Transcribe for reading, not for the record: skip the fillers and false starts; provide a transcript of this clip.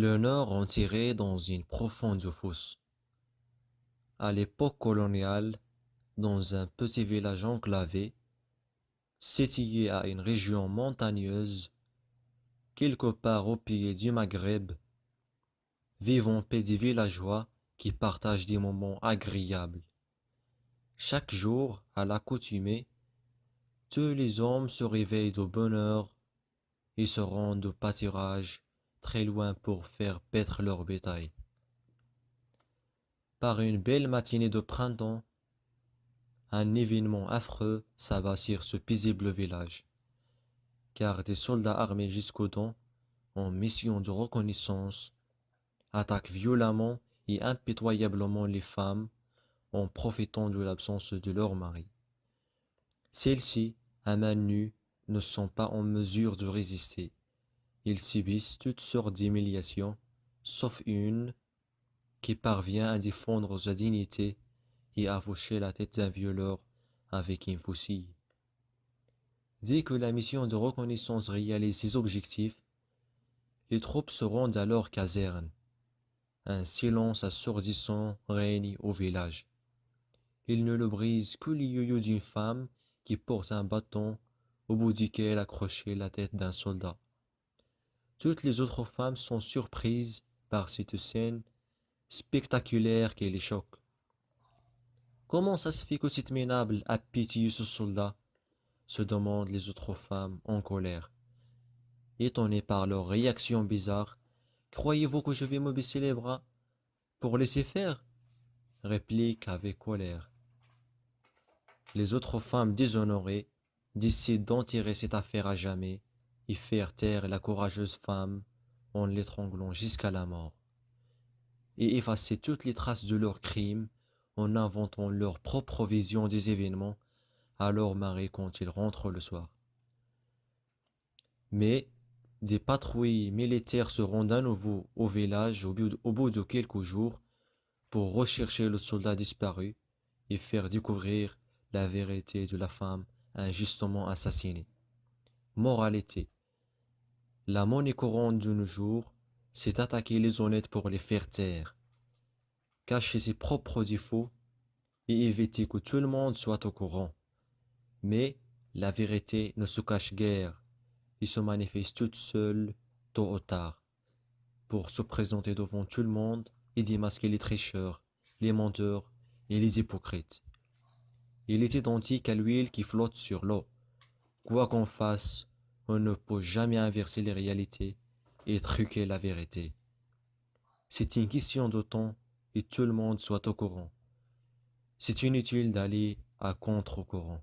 Le Nord enterré dans une profonde fosse. À l'époque coloniale, dans un petit village enclavé, situé à une région montagneuse, quelque part au pied du Maghreb, vivent en paix des villageois qui partagent des moments agréables. Chaque jour, à l'accoutumée, tous les hommes se réveillent de bonne heure et se rendent au pâturage très loin pour faire paître leur bétail. Par une belle matinée de printemps, un événement affreux s'abat sur ce paisible village, car des soldats armés jusqu'aux dents, en mission de reconnaissance, attaquent violemment et impitoyablement les femmes en profitant de l'absence de leur mari. Celles-ci, à main nue, ne sont pas en mesure de résister. Ils subissent toutes sortes d'humiliations, sauf une qui parvient à défendre sa dignité et à faucher la tête d'un violeur avec une faucille. Dès que la mission de reconnaissance réalise ses objectifs, les troupes se rendent à leur caserne. Un silence assourdissant règne au village. Il ne le brise que le yo-yo d'une femme qui porte un bâton au bout duquel accrochée la tête d'un soldat. Toutes les autres femmes sont surprises par cette scène spectaculaire qui les choque. Comment ça se fait que cette minable a pitié ce soldat? Se demandent les autres femmes en colère. Étonnées par leur réaction bizarre, croyez-vous que je vais me baisser les bras pour laisser faire? Réplique avec colère. Les autres femmes déshonorées décident d'enterrer cette affaire à jamais et faire taire la courageuse femme en l'étranglant jusqu'à la mort, et effacer toutes les traces de leur crime en inventant leur propre vision des événements à leur mari quand ils rentrent le soir. Mais des patrouilles militaires se rendent à nouveau au village au bout de quelques jours pour rechercher le soldat disparu et faire découvrir la vérité de la femme injustement assassinée. Moralité. La monnaie courante de nos jours, c'est attaquer les honnêtes pour les faire taire, cacher ses propres défauts et éviter que tout le monde soit au courant. Mais la vérité ne se cache guère et se manifeste toute seule, tôt ou tard, pour se présenter devant tout le monde et démasquer les tricheurs, les menteurs et les hypocrites. Il est identique à l'huile qui flotte sur l'eau. Quoi qu'on fasse, on ne peut jamais inverser les réalités et truquer la vérité. C'est une question de temps et tout le monde soit au courant. C'est inutile d'aller à contre-courant.